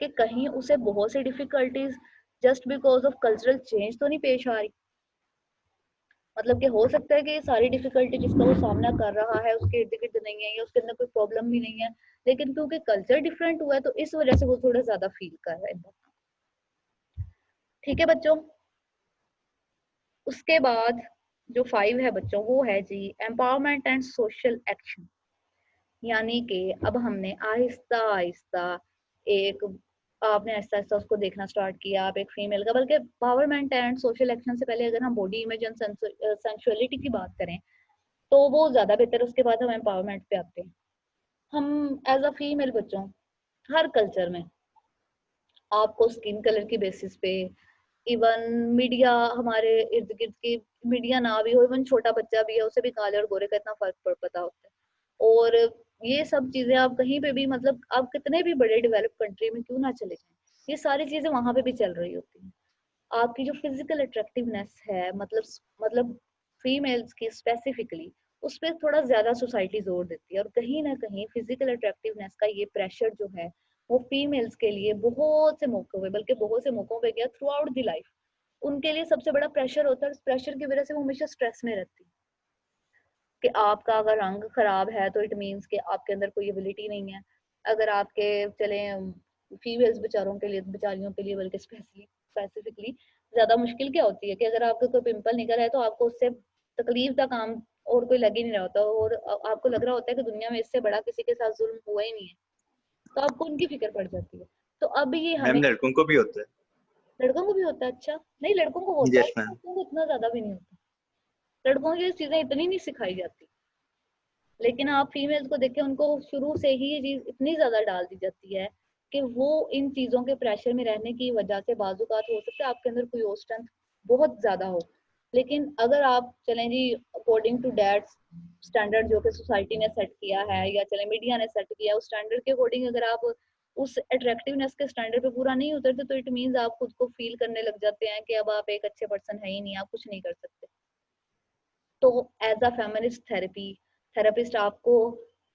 कि कहीं उसे बहुत सी difficulties just because of cultural change तो नहीं पेश आ रही। मतलब कि हो सकता है कि ये सारी डिफिकल्टी जिसका वो सामना कर रहा है उसके इर्द गिर्द नहीं है, या उसके अंदर कोई प्रॉब्लम भी नहीं है, लेकिन क्योंकि कल्चर डिफरेंट हुआ है तो इस वजह से वो थोड़ा ज्यादा फील कर रहा है। ठीक है बच्चों, उसके बाद जो 5 है बच्चों वो है जी एम्पावरमेंट एंड सोशल एक्शन। यानी कि अब हमने आहिस्ता आहिस्ता एक, आपने आहिस्ता आहिस्ता उसको देखना स्टार्ट किया, आप एक फीमेल का, बल्कि पावरमेंट एंड सोशल एक्शन से पहले अगर हम बॉडी इमेज एंड सेंसुअलिटी की बात करें तो वो ज्यादा बेहतर, उसके बाद हम एम्पावरमेंट पे आते हैं। हम एज अ फीमेल बच्चों हर कल्चर में आपको स्किन कलर की बेसिस पे, इवन मीडिया हमारे इर्द गिर्द की, मीडिया ना भी हो, इवन छोटा बच्चा भी है उसे भी काले और गोरे का इतना फर्क पता होता है। और ये सब चीजें आप कहीं पे भी, मतलब आप कितने भी बड़े डेवलप कंट्री में क्यों ना चले जाएं, ये सारी चीजें वहां पे भी चल रही होती हैं। आपकी जो फिजिकल अट्रैक्टिवनेस है, मतलब फीमेल्स की स्पेसिफिकली, उस पर थोड़ा ज्यादा सोसाइटी जोर देती है, और कहीं ना कहीं फिजिकल अट्रैक्टिवनेस का ये प्रेशर जो है वो फीमेल्स के लिए बहुत से मौकों पे, बल्कि बहुत से मौकों पे क्या थ्रू आउट द लाइफ उनके लिए सबसे बड़ा प्रेशर होता है। उस प्रेशर की वजह से वो हमेशा स्ट्रेस में रहती है कि आपका अगर रंग खराब है तो इट मीन्स कि आपके अंदर कोई एबिलिटी नहीं है। अगर आपके चले फीमेल्स बेचारों के लिए, बेचारियों के लिए बल्कि स्पेसिफिकली ज्यादा मुश्किल क्या होती है कि अगर आपको कोई पिंपल निकल है तो आपको उससे तकलीफ का काम और कोई लग ही नहीं रहा होता, और आपको लग रहा होता है कि दुनिया में इससे बड़ा किसी के साथ जुल्म हुआ ही नहीं है, तो आपको उनकी फिक्र पड़ जाती है। तो अब ये मैम हमें, लड़कों को भी होता है। लड़कों को भी होता है? अच्छा, नहीं लड़कों को होता है, यस मैम। लड़कों को इतना ज्यादा भी नहीं होता, लड़कों को ये चीजें इतनी नहीं सिखाई जाती, लेकिन आप फीमेल्स को देखें उनको शुरू से ही ये चीज इतनी ज्यादा डाल दी जाती है कि वो इन चीजों के प्रेशर में रहने की वजह से बाजुकात हो सकता है आपके अंदर कोई और स्ट्रेंथ बहुत ज्यादा हो, लेकिन अगर आप चलें जी अकॉर्डिंग टू दैट स्टैंडर्ड जो कि सोसाइटी ने सेट किया है या चले मीडिया ने सेट किया, उस स्टैंडर्ड के अकॉर्डिंग अगर आप उस अट्रैक्टिवनेस के स्टैंडर्ड पे पूरा नहीं उतरते, तो इट मीन्स आप खुद को फील करने लग जाते हैं कि अब आप एक अच्छे पर्सन है ही नहीं, आप कुछ नहीं कर सकते। तो एज अ फेमिनिस्ट थेरेपिस्ट आपको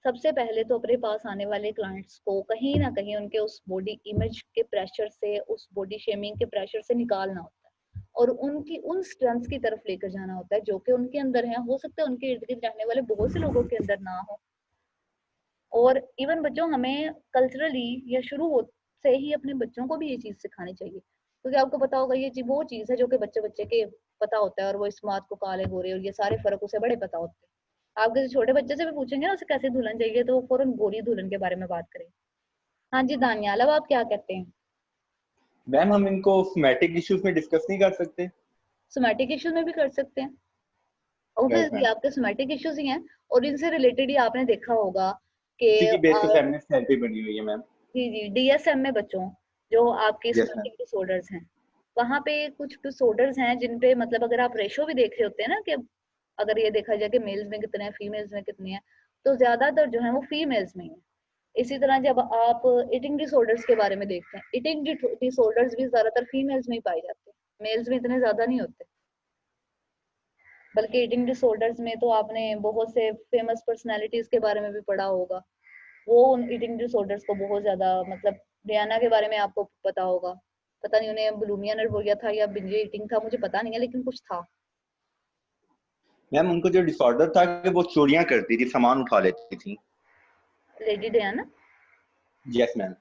सबसे पहले तो अपने पास आने वाले क्लाइंट्स को कहीं ना कहीं उनके उस बॉडी इमेज के प्रेशर से, उस बॉडी शेमिंग के प्रेशर से निकालना होता है और उनकी उन स्ट्रेंथ्स की तरफ लेकर जाना होता है जो कि उनके अंदर है। हो सकता है उनके इर्द गिर्द रहने वाले बहुत से लोगों के अंदर ना हो। और इवन बच्चों, हमें कल्चरली या शुरू हो से ही अपने बच्चों को भी ये चीज सिखानी चाहिए, क्योंकि आपको पता होगा ये वो चीज है जो कि बच्चे बच्चे के पता होता है और वो इस बात को काले गोरे और ये सारे फर्क उसे बड़े पता होते हैं। आप किसी छोटे बच्चे से भी पूछेंगे ना उसे कैसे दुल्हन चाहिए तो वो फौरन गोरी दुल्हन के बारे में बात करें। हाँ जी दानियाल, अब आप क्या कहते हैं? मैम हम इनको सोमैटिक इश्यूज में डिस्कस नहीं कर सकते? सोमैटिक इश्यूज में भी कर सकते हैं, Right, ऑब्वियसली ma'am. आपके सोमैटिक इश्यूज ही हैं और इनसे रिलेटेड ही आपने देखा होगा इसी कि की बेसिस फेमिनिस्ट थेरेपी बनी हुई है मैम। जी जी, डीएसएम में बच्चों जो आपके Yes, सोमैटिक डिसऑर्डर्स हैं, वहाँ पे कुछ डिसऑर्डर्स हैं जिन पे मतलब अगर आप रेशो भी देख रहे होते हैं ना कि अगर ये देखा जाए कि मेल्स में कितने हैं फीमेल्स में कितने हैं, तो ज्यादातर जो है वो फीमेल्स में ही है। इसी तरह जब आप ईटिंग डिसऑर्डर्स के बारे में देखते हैं, ईटिंग डिसऑर्डर्स भी ज्यादातर फीमेल्स में ही पाए जाते हैं, मेल्स में इतने ज्यादा नहीं होते। बल्कि ईटिंग डिसऑर्डर्स में तो आपने बहुत से फेमस पर्सनालिटीज के बारे में भी पढ़ा होगा, वो उन ईटिंग डिसऑर्डर्स को बहुत ज्यादा मतलब डियाना के बारे में आपको पता होगा, पता नहीं उन्हें बुलिमिया नर्वोसिया था या बिंज ईटिंग था, मुझे पता नहीं है लेकिन कुछ था। मैम उनको जो डिसऑर्डर था कि वो चोरियां करती थी, सामान उठा लेती थी। Lady Diana? Yes ma'am.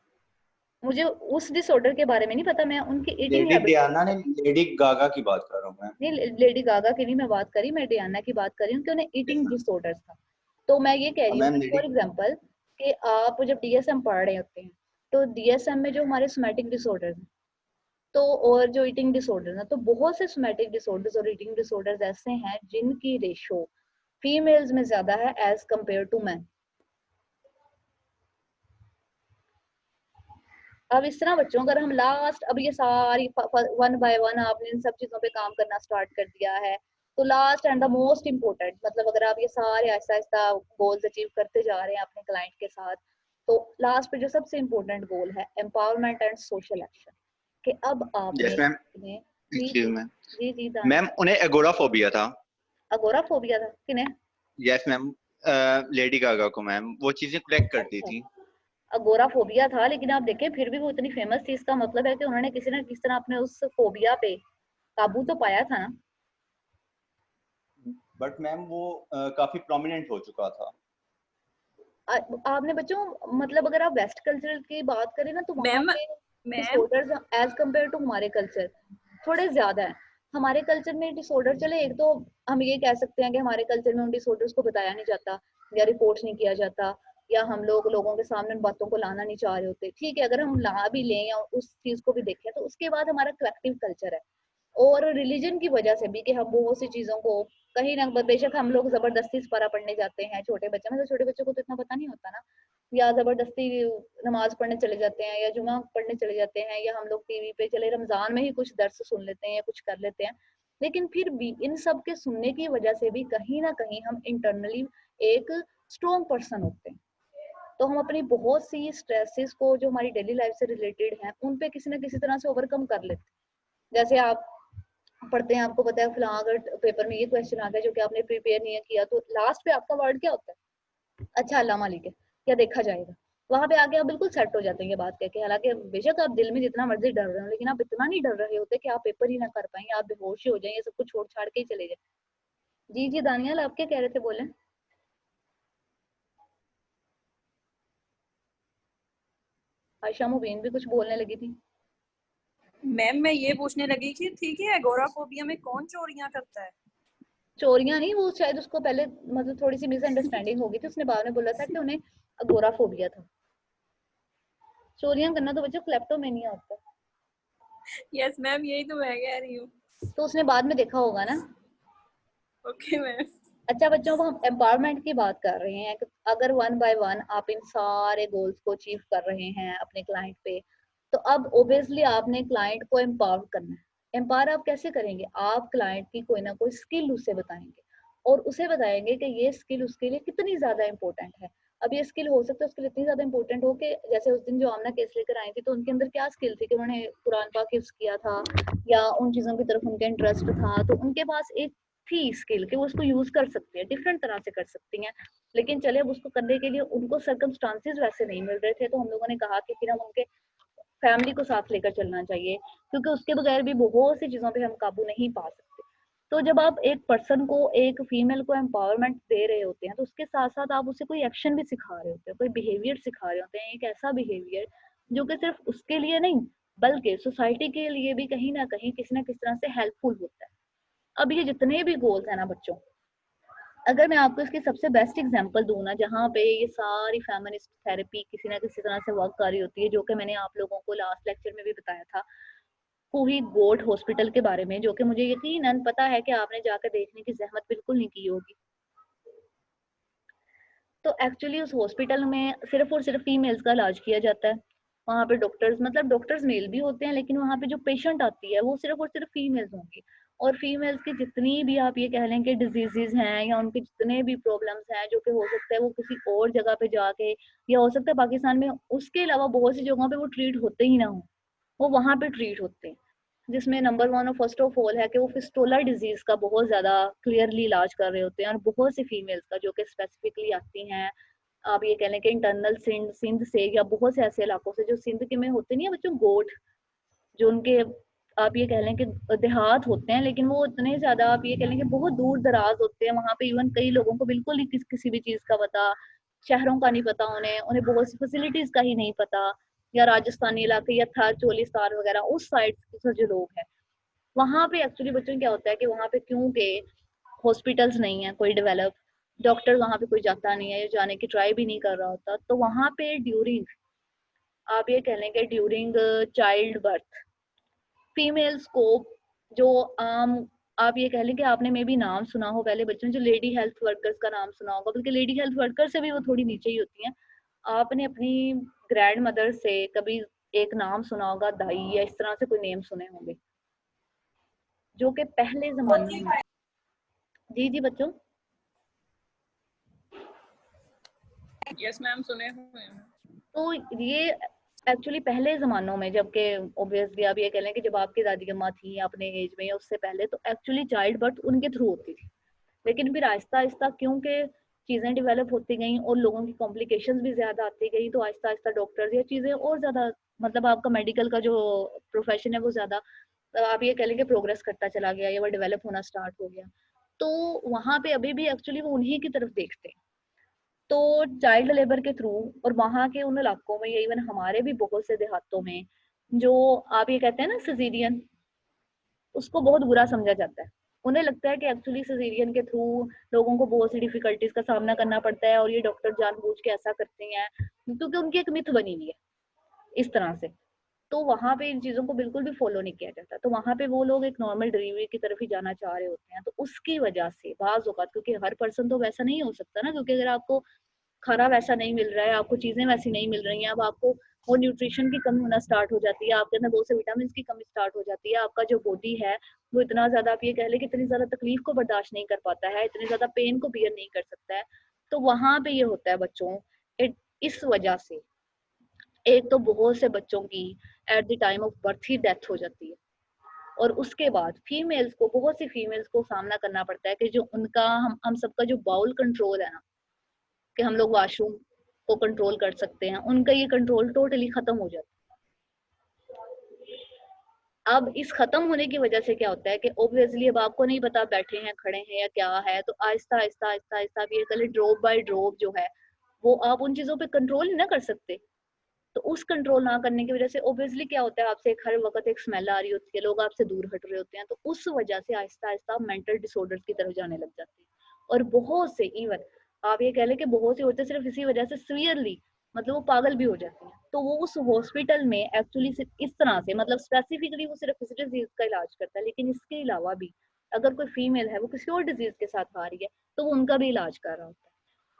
मुझे उस डिसऑर्डर के बारे में नहीं पता, मैं उनकी ईटिंग लेडी डियाना ने लेडी गागा की बात कर रहा हूँ मैं। नहीं, लेडी गागा की नहीं मैं बात करी, मैं डियाना की बात कर रही हूँ कि उन्हें ईटिंग डिसऑर्डर्स था। तो मैं ये कह रही हूँ मैम फॉर एग्जांपल कि आप जब डीएसएम पढ़ रहे होते हैं तो डीएसएम में जो हमारे सोमैटिक डिसऑर्डर्स हैं तो और जो ईटिंग डिसऑर्डर्स हैं, तो बहुत से सोमैटिक डिसऑर्डर्स और ईटिंग डिसऑर्डर्स ऐसे हैं जिनकी रेशो फीमेल्स में ज्यादा है एज कंपेयर टू मैन। अब इस तरह बच्चों अगर हम लास्ट अब ये सारी वन बाय वन आपने इन सब चीजों पे काम करना स्टार्ट कर दिया है, तो last and the most important मतलब अगर आप ये सारे आहिस्ता आहिस्ता गोल्स अचीव करते जा रहे हैं अपने क्लाइंट के साथ, तो लास्ट पे जो सबसे इम्पोर्टेंट गोल है एम्पावरमेंट एंड सोशल एक्शन, कि अब आपने यस मैम। जी एक्सक्यूज मैम। जी जी मैम उन्हें एगोराफोबिया था। अगोराफोबिया था किन्हें? यस मैम, लेडी गागा को मैम, वो चीजें कलेक्ट करती थी। अगोराफोबिया था, लेकिन आप देखें फिर भी वो इतनी फेमस थी, इसका मतलब है कि उन्होंने किसी ना किसी तरह अपने उस फोबिया पे काबू तो पाया था ना। बट मैम वो काफी प्रोमिनेंट हो चुका था। आपने बच्चों मतलब अगर आप वेस्ट कल्चर की बात करें ना तो वहाँ मैम पे डिसऑर्डर्स एज कम्पेयर टू हमारे कल्चर थोड़े ज्यादा है। हमारे कल्चर में डिसऑर्डर चले, एक तो हम ये कह सकते हैं कि हमारे कल्चर में उन डिसऑर्डर्स को बताया नहीं जाता या रिपोर्ट नहीं किया जाता, या हम लोग लोगों के सामने उन बातों को लाना नहीं चाह रहे होते। ठीक है, अगर हम ला भी लें या उस चीज को भी देखें तो उसके बाद हमारा कलेक्टिव कल्चर है और रिलीजन की वजह से भी कि हम बहुत सी चीजों को कहीं ना बेशक हम लोग जबरदस्ती सिपारा पढ़ने जाते हैं, छोटे बच्चे मतलब छोटे बच्चों को तो इतना पता नहीं होता ना, या जबरदस्ती नमाज पढ़ने चले जाते हैं या जुमा पढ़ने चले जाते हैं, या हम लोग टीवी पे चले रमजान में ही कुछ दर्स सुन लेते हैं या कुछ कर लेते हैं। लेकिन फिर भी इन सब के सुनने की वजह से भी कहीं ना कहीं हम इंटरनली एक स्ट्रॉन्ग पर्सन होते हैं, तो हम अपनी बहुत सी स्ट्रेसेस को जो हमारी डेली लाइफ से रिलेटेड हैं उन पे किसी ना किसी तरह से ओवरकम कर लेते हैं। जैसे आप पढ़ते हैं, आपको पता है फलां अगर पेपर में ये क्वेश्चन आ गया जो कि आपने प्रिपेयर नहीं किया, तो लास्ट पे आपका वर्ड क्या होता है? अच्छा अल्लाह मालिक है, क्या देखा जाएगा। वहां पे आके आप बिल्कुल सेट हो जाते हैं ये बात कह के, हालांकि बेशक आप दिल में जितना मर्जी डर रहे हो लेकिन आप इतना नहीं डर रहे होते कि आप पेपर ही ना कर पाएंगे, आप बेहोश ही हो जाएंगे, सब कुछ छोड़ छाड़ के ही चले जाए। जी जी दानियाल, आप क्या कह रहे थे, बोले। आयशा मुबीन भी कुछ बोलने लगी थी। मैम मैं ये पूछने लगी कि ठीक है एगोराफोबिया में कौन चोरियां करता है? चोरियां नहीं, वो शायद उसको पहले मतलब थोड़ी सी मिसअंडरस्टैंडिंग हो गई थी, उसने बाद में बोला था कि उन्हें अगोराफोबिया था। चोरियां करना तो बच्चों क्लेप्टोमेनिया होता है। यस मैम यही तो मैं कह रही हूँ। तो उसने बाद में देखा होगा ना। Okay ma'am. अच्छा बच्चों, को हम एम्पावरमेंट की बात कर रहे हैं कि अगर वन बाय वन आप इन सारे गोल्स को अचीव कर रहे हैं अपने क्लाइंट पे, तो अब ओबियसली आपने क्लाइंट को एम्पावर करना है। एम्पावर आप कैसे करेंगे? आप क्लाइंट की कोई ना कोई स्किल उसे बताएंगे और उसे बताएंगे कि ये स्किल उसके लिए कितनी ज्यादा इंपॉर्टेंट है। अब ये स्किल हो सकता है उसके लिए इतनी ज्यादा इंपॉर्टेंट हो कि जैसे उस दिन जो आमना केस लेकर आई थी तो उनके अंदर क्या स्किल थी कि उन्होंने कुरान पाक हिफ्ज किया था या उन चीजों की तरफ उनका इंटरेस्ट था, तो उनके पास एक थी स्किल कि वो उसको यूज कर सकती है, डिफरेंट तरह से कर सकती हैं, लेकिन चले अब उसको करने के लिए उनको सर्कमस्टांसेस वैसे नहीं मिल रहे थे, तो हम लोगों ने कहा कि फिर हम उनके फैमिली को साथ लेकर चलना चाहिए, क्योंकि उसके बगैर भी बहुत सी चीजों पे हम काबू नहीं पा सकते। तो जब आप एक पर्सन को, एक फीमेल को एम्पावरमेंट दे रहे होते हैं, तो उसके साथ साथ आप उसे कोई एक्शन भी सिखा रहे होते हैं, कोई बिहेवियर सिखा रहे होते हैं, एक ऐसा बिहेवियर जो कि सिर्फ उसके लिए नहीं बल्कि सोसाइटी के लिए भी कहीं ना कहीं किसी ना किसी तरह से हेल्पफुल होता है। अब ये जितने भी गोल्स हैं ना बच्चों, अगर मैं आपको इसकी सबसे बेस्ट एग्जांपल दूं ना, जहाँ पे ये सारी फेमिनिस्ट थेरेपी किसी ना किसी तरह से वर्क कर रही होती है, जो कि मैंने आप लोगों को लास्ट लेक्चर में भी बताया था, कोही गोट हॉस्पिटल के बारे में, जो कि मुझे यकीनन पता है कि आपने जाकर देखने की जहमत बिल्कुल नहीं की होगी। तो एक्चुअली उस हॉस्पिटल में सिर्फ और सिर्फ फीमेल्स का इलाज किया जाता है। वहाँ पे डॉक्टर्स, मतलब डॉक्टर्स मेल भी होते हैं, लेकिन वहाँ पे जो पेशेंट आती है वो सिर्फ और सिर्फ फीमेल्स होंगी। और फीमेल्स की जितनी भी आप ये कह लें कि डिजीजेज हैं या उनके जितने भी प्रॉब्लम्स हैं, जो कि हो सकता है वो किसी और जगह पे जाके, या हो सकता है पाकिस्तान में उसके अलावा बहुत सी जगहों पे वो ट्रीट होते ही ना हो, वो वहाँ पे ट्रीट होते हैं। जिसमें नंबर वन और फर्स्ट ऑफ ऑल है कि वो फिस्टोला डिजीज का बहुत ज्यादा क्लियरली इलाज कर रहे होते हैं, और बहुत सी फीमेल्स का जो कि स्पेसिफिकली आती हैं, आप ये कह लें कि इंटरनल सिंध से या बहुत से ऐसे इलाकों से जो सिंध के में होते नहीं है बच्चों, गोट, जो उनके आप ये कह लें कि देहात होते हैं, लेकिन वो इतने ज्यादा आप ये कह लें कि बहुत दूर दराज होते हैं, वहां पे इवन कई लोगों को बिल्कुल ही किसी भी चीज का पता, शहरों का नहीं पता, उन्हें उन्हें बहुत सी फैसिलिटीज का ही नहीं पता, या राजस्थानी इलाके या थार चोलिस्तान वगैरह उस साइड से जो लोग हैं, वहां पे एक्चुअली बच्चों क्या होता है कि वहां पे क्योंकि हॉस्पिटल्स नहीं है कोई डेवलप, डॉक्टर वहां पे कोई जाता नहीं है, जाने की ट्राई भी नहीं कर रहा होता, तो वहां पे ड्यूरिंग आप ये कह लें कि ड्यूरिंग चाइल्ड बर्थ फीमेल्स को, जो आम आप ये कह लें कि आपने मे भी नाम सुना हो पहले बच्चों, जो लेडी हेल्थ वर्कर्स का नाम सुना होगा, बल्कि लेडी हेल्थ वर्कर से भी वो थोड़ी नीचे ही होती हैं। आपने अपनी ग्रैंड मदर से कभी एक नाम सुना होगा दाई, या इस तरह से कोई नेम सुने होंगे, जो कि पहले जमाने में, जी जी बच्चों, यस मैम सुने हुए हैं। तो ये एक्चुअली पहले जमानों में, जबकि ऑब्वियसली आप ये कह लें कि जब आपकी दादी अम्मा थी अपने एज में या उससे पहले, तो एक्चुअली चाइल्ड बर्थ उनके थ्रू होती थी। लेकिन फिर आहिस्ता आहिस्ता क्योंकि चीज़ें डेवलप होती गई और लोगों की कॉम्प्लिकेशंस भी ज़्यादा आती गई, तो आहिस्ता आहिस्ता डॉक्टर्स या चीज़ें और ज़्यादा, मतलब आपका मेडिकल का जो प्रोफेशन है वो ज़्यादा आप ये कह लें कि प्रोग्रेस करता चला गया या वो डेवलप होना स्टार्ट हो गया। तो वहाँ पे अभी भी एक्चुअली वो उन्हीं की तरफ देखते हैं। तो चाइल्ड लेबर के थ्रू, और वहाँ के उन इलाकों में या इवन हमारे भी बहुत से देहातों में, जो आप ये कहते हैं ना सिजेरियन, उसको बहुत बुरा समझा जाता है। उन्हें लगता है कि एक्चुअली सिजेरियन के थ्रू लोगों को बहुत सी डिफिकल्टीज का सामना करना पड़ता है, और ये डॉक्टर जानबूझ के ऐसा करते हैं, क्योंकि उनकी एक मिथ बनी हुई है इस तरह से। तो वहाँ पे इन चीज़ों को बिल्कुल भी फॉलो नहीं किया जाता, तो वहाँ पे वो लोग एक नॉर्मल डिलीवरी की तरफ ही जाना चाह रहे होते हैं। तो उसकी वजह से बाज़ औक़ात, क्योंकि हर पर्सन तो वैसा नहीं हो सकता ना, क्योंकि अगर आपको खाना वैसा नहीं मिल रहा है, आपको चीज़ें वैसी नहीं मिल रही हैं, अब आपको वो न्यूट्रिशन की कमी होना स्टार्ट हो जाती है, आपके अंदर बहुत से विटामिन की कमी स्टार्ट हो जाती है, आपका जो बॉडी है वो इतना ज़्यादा आप ये कह लें कि इतनी ज़्यादा तकलीफ को बर्दाश्त नहीं कर पाता है, इतनी ज़्यादा पेन को बियर नहीं कर सकता है। तो वहाँ पे ये होता है बच्चों, इस वजह से एक तो बहुत से बच्चों की at the time of birth he death हो जाती है, और उसके बाद फीमेल्स को, बहुत सी फीमेल्स को सामना करना पड़ता है कि जो उनका हम सबका जो बाउल कंट्रोल है ना, कि हम लोग वॉशरूम को कंट्रोल कर सकते हैं, उनका ये कंट्रोल टोटली खत्म हो जाता है। अब इस खत्म होने की वजह से क्या होता है कि ऑब्वियसली अब आपको नहीं पता बैठे हैं खड़े हैं या क्या है, तो आहिस्ता आहिस्ता आहिस्ता आहिस्ता आप ये कह ड्रॉप बाय ड्रॉप जो है वो आप उन चीजों पे कंट्रोल नहीं ना कर सकते। तो उस कंट्रोल ना करने की वजह से ऑब्वियसली क्या होता है, आपसे हर वक्त एक स्मेल आ रही होती है, लोग आपसे दूर हट रहे होते हैं, तो उस वजह से आहिस्ता आहिस्ता मेंटल डिसऑर्डर्स की तरफ जाने लग जाते हैं। और बहुत से इवन आप ये कह लें कि बहुत सी औरतें सिर्फ इसी वजह से सीवियरली, मतलब वो पागल भी हो जाती हैं। तो वो उस हॉस्पिटल में एक्चुअली इस तरह से, मतलब स्पेसिफिकली वो सिर्फ इस डिजीज का इलाज करता है, लेकिन इसके अलावा भी अगर कोई फीमेल है वो किसी और डिजीज के साथ आ रही है तो वो उनका भी इलाज कर रहा होता है।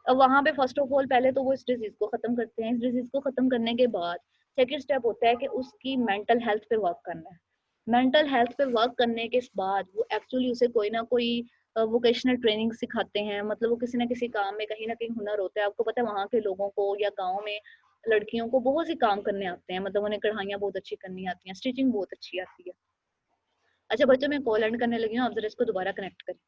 अब वहां पे फर्स्ट ऑफ ऑल पहले तो वो इस डिजीज को खत्म करते हैं, इस डिजीज को खत्म करने के बाद सेकंड स्टेप होता है कि उसकी मेंटल हेल्थ पे वर्क करना है। मेंटल हेल्थ पे वर्क करने के बाद वो एक्चुअली उसे कोई ना कोई वोकेशनल ट्रेनिंग सिखाते हैं, मतलब वो किसी ना किसी काम में कहीं ना कहीं हुनर होता है। आपको पता है वहाँ के लोगों को या गाँव में लड़कियों को बहुत सी काम करने आते हैं, मतलब उन्हें कढ़ाइयाँ बहुत अच्छी करनी आती हैं, स्टिचिंग बहुत अच्छी आती है। अच्छा बच्चों, मैं कॉल एंड करने लगी हूँ, आप जरा इसको दोबारा कनेक्ट करें।